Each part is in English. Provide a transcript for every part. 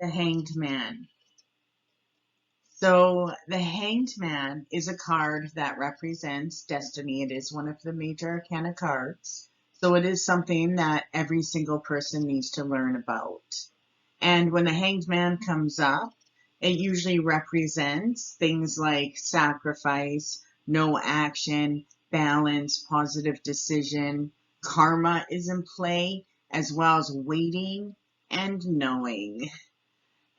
The Hanged Man. So the Hanged Man is a card that represents destiny. It is one of the major arcana cards. So it is something that every single person needs to learn about. And when the Hanged Man comes up, it usually represents things like sacrifice, no action, balance, positive decision. Karma is in play, as well as waiting and knowing.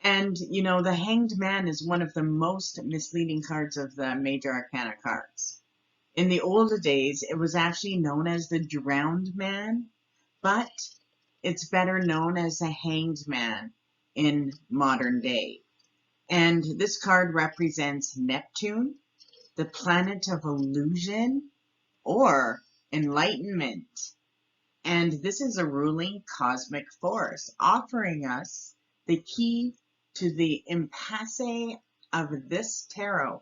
And, the Hanged Man is one of the most misleading cards of the major arcana cards. In the older days, it was actually known as the Drowned Man, but it's better known as the Hanged Man in modern day. And this card represents Neptune, the planet of illusion or enlightenment. And this is a ruling cosmic force, offering us the key to the impasse of this tarot.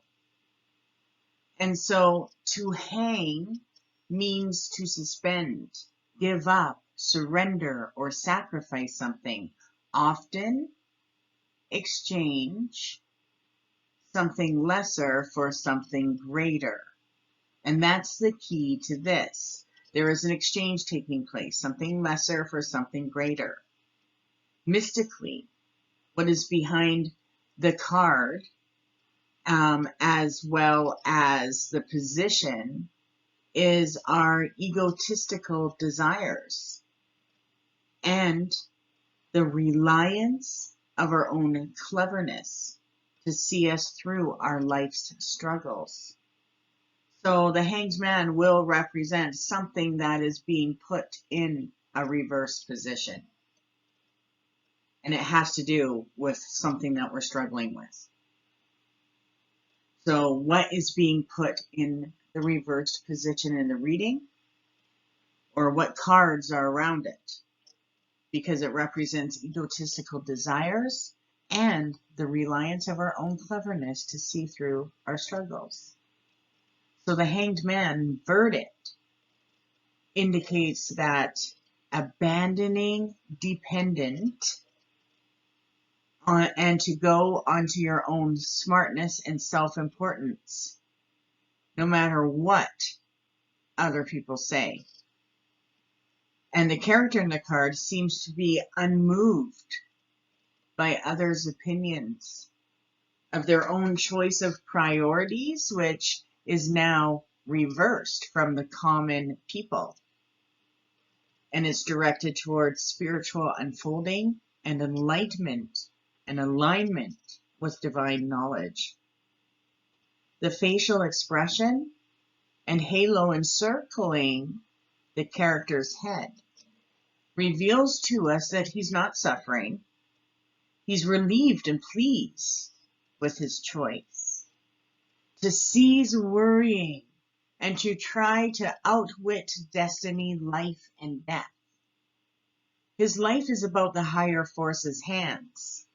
And so to hang means to suspend, give up, surrender, or sacrifice something. Often exchange something lesser for something greater. And that's the key to this. There is an exchange taking place, something lesser for something greater. Mystically, what is behind the card, as well as the position, is our egotistical desires and the reliance of our own cleverness to see us through our life's struggles. So the Hanged Man will represent something that is being put in a reverse position. And it has to do with something that we're struggling with. So what is being put in the reversed position in the reading? Or what cards are around it? Because it represents egotistical desires and the reliance of our own cleverness to see through our struggles. So the Hanged Man verdict indicates that abandoning dependent on, and to go onto your own smartness and self-importance, no matter what other people say. And the character in the card seems to be unmoved by others' opinions of their own choice of priorities, which is now reversed from the common people. And it's directed towards spiritual unfolding and enlightenment and alignment with divine knowledge. The facial expression and halo encircling the character's head reveals to us that he's not suffering. He's relieved and pleased with his choice to cease worrying and to try to outwit destiny, life, and death. His life is about the higher force's hands.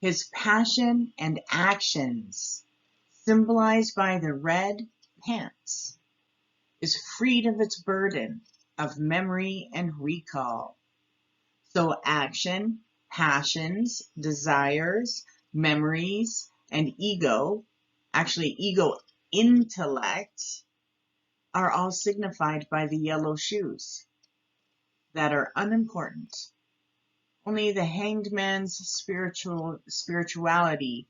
His passion and actions, symbolized by the red pants, is freed of its burden of memory and recall. So action, passions, desires, memories, and ego, actually ego intellect, are all signified by the yellow shoes that are unimportant. Only the Hanged Man's spirituality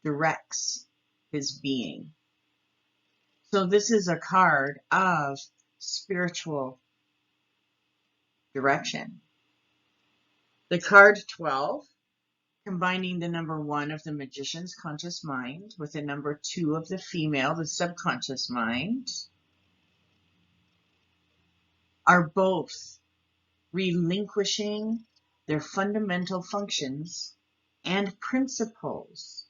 directs his being. So this is a card of spiritual direction. The card 12, combining the number 1 of the magician's conscious mind with the number 2 of the female, the subconscious mind, are both relinquishing their fundamental functions and principles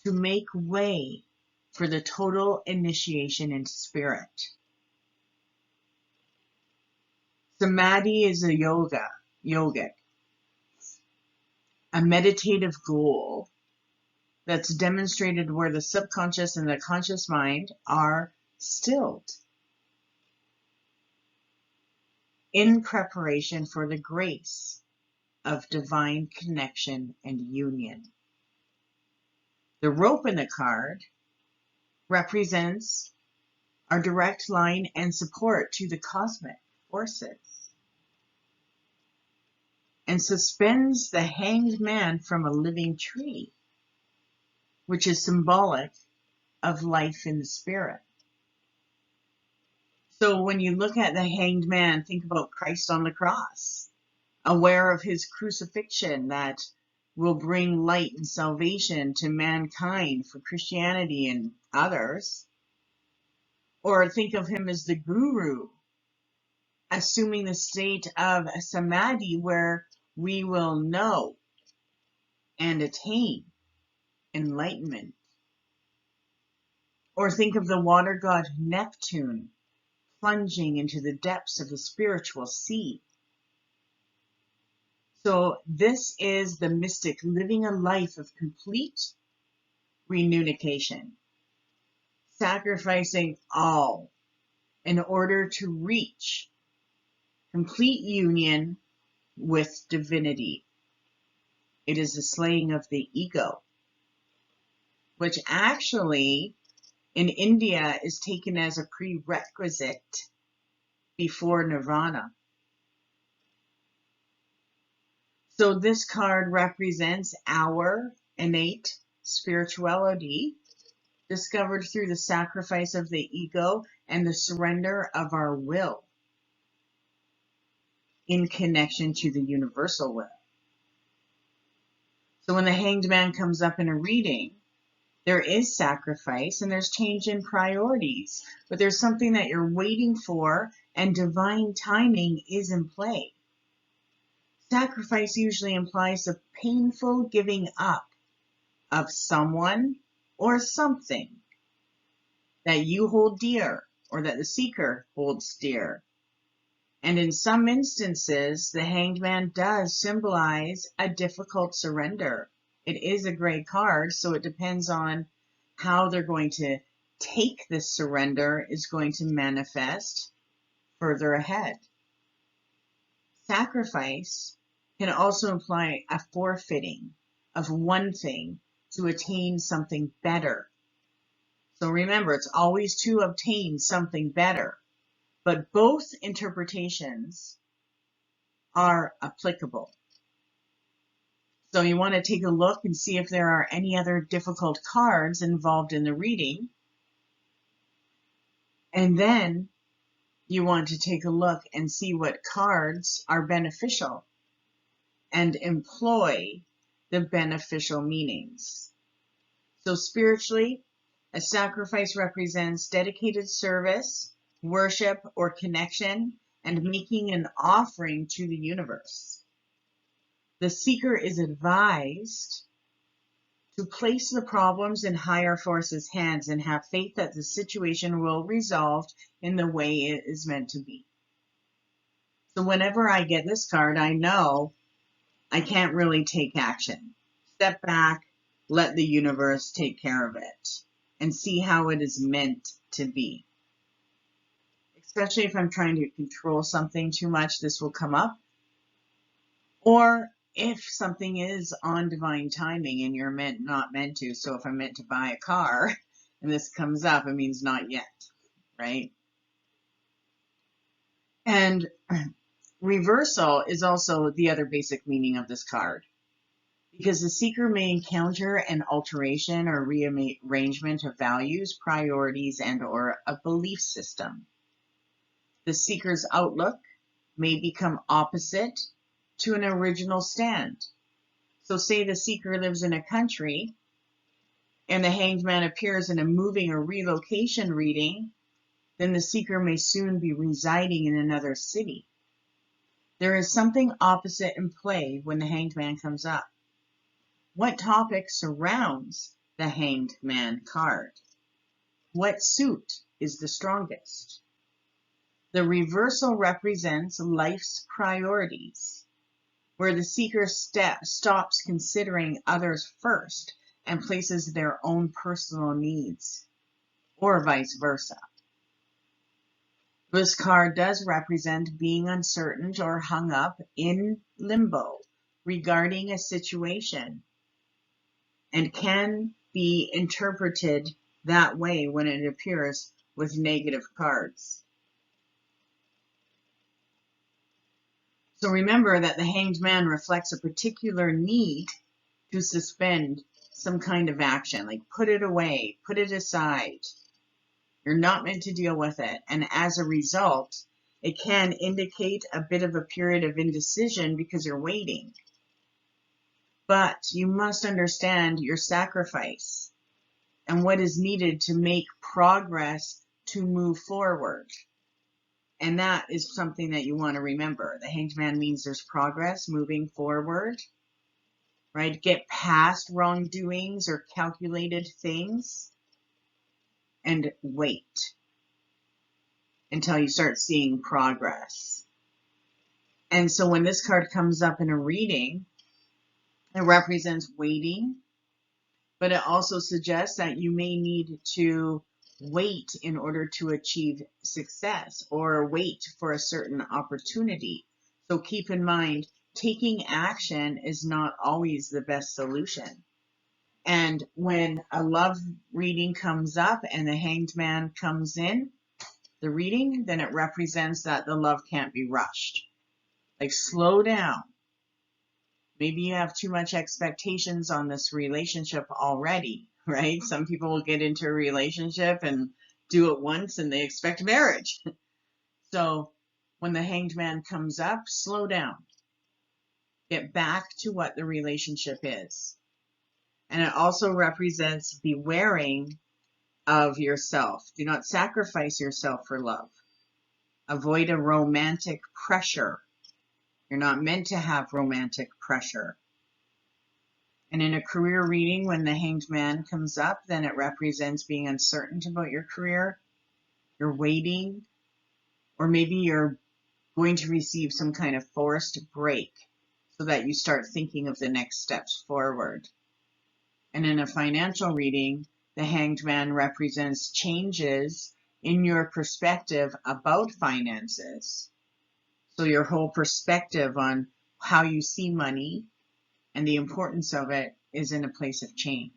to make way for the total initiation into spirit. Samadhi is a yogic, a meditative goal that's demonstrated where the subconscious and the conscious mind are stilled in preparation for the grace of divine connection and union. The rope in the card represents our direct line and support to the cosmic forces, and suspends the hanged man from a living tree, which is symbolic of life in the spirit. So when you look at the hanged man, think about Christ on the cross, aware of his crucifixion that will bring light and salvation to mankind for Christianity and others. Or think of him as the guru, assuming the state of a samadhi where we will know and attain enlightenment. Or think of the water god Neptune plunging into the depths of the spiritual sea. So this is the mystic living a life of complete reunification, sacrificing all in order to reach complete union with divinity. It is the slaying of the ego, which actually in India is taken as a prerequisite before nirvana. So this card represents our innate spirituality, discovered through the sacrifice of the ego and the surrender of our will in connection to the universal will. So when the hanged man comes up in a reading, there is sacrifice and there's change in priorities, but there's something that you're waiting for and divine timing is in play. Sacrifice usually implies a painful giving up of someone or something that you hold dear or that the seeker holds dear. And in some instances, the hanged man does symbolize a difficult surrender. It is a gray card, so it depends on how they're going to take this surrender is going to manifest further ahead. Sacrifice can also imply a forfeiting of one thing to attain something better. So remember, it's always to obtain something better, but both interpretations are applicable. So you want to take a look and see if there are any other difficult cards involved in the reading. And then you want to take a look and see what cards are beneficial and employ the beneficial meanings. So spiritually, a sacrifice represents dedicated service, worship, or connection, and making an offering to the universe. The seeker is advised to place the problems in higher forces' hands and have faith that the situation will resolve in the way it is meant to be. So whenever I get this card, I know I can't really take action. Step back, let the universe take care of it, and see how it is meant to be. Especially if I'm trying to control something too much, this will come up. Or if something is on divine timing and you're not meant to. So if I'm meant to buy a car and this comes up, it means not yet, right? And reversal is also the other basic meaning of this card, because the seeker may encounter an alteration or rearrangement of values, priorities, and or a belief system. The seeker's outlook may become opposite to an original stand. So say the seeker lives in a country and the hanged man appears in a moving or relocation reading, then the seeker may soon be residing in another city. There is something opposite in play when the hanged man comes up. What topic surrounds the hanged man card? What suit is the strongest? The reversal represents life's priorities, where the seeker stops considering others first and places their own personal needs, or vice versa. This card does represent being uncertain or hung up in limbo, regarding a situation and can be interpreted that way when it appears with negative cards. So remember that the Hanged Man reflects a particular need to suspend some kind of action, like put it away, put it aside. You're not meant to deal with it. And as a result, it can indicate a bit of a period of indecision because you're waiting. But you must understand your sacrifice and what is needed to make progress to move forward. And that is something that you want to remember. The Hanged Man means there's progress moving forward, right? Get past wrongdoings or calculated things and wait until you start seeing progress. And so when this card comes up in a reading, it represents waiting, but it also suggests that you may need to wait in order to achieve success or wait for a certain opportunity. So keep in mind, taking action is not always the best solution. And when a love reading comes up and the Hanged Man comes in the reading, then it represents that the love can't be rushed. Like, slow down. Maybe you have too much expectations on this relationship already, right? Some people will get into a relationship and do it once and they expect marriage. So when the Hanged Man comes up, slow down. Get back to what the relationship is. And it also represents bewaring of yourself. Do not sacrifice yourself for love. Avoid a romantic pressure. You're not meant to have romantic pressure. And in a career reading, when the Hanged Man comes up, then it represents being uncertain about your career. You're waiting, or maybe you're going to receive some kind of forced break so that you start thinking of the next steps forward. And in a financial reading, the Hanged Man represents changes in your perspective about finances. So your whole perspective on how you see money and the importance of it is in a place of change.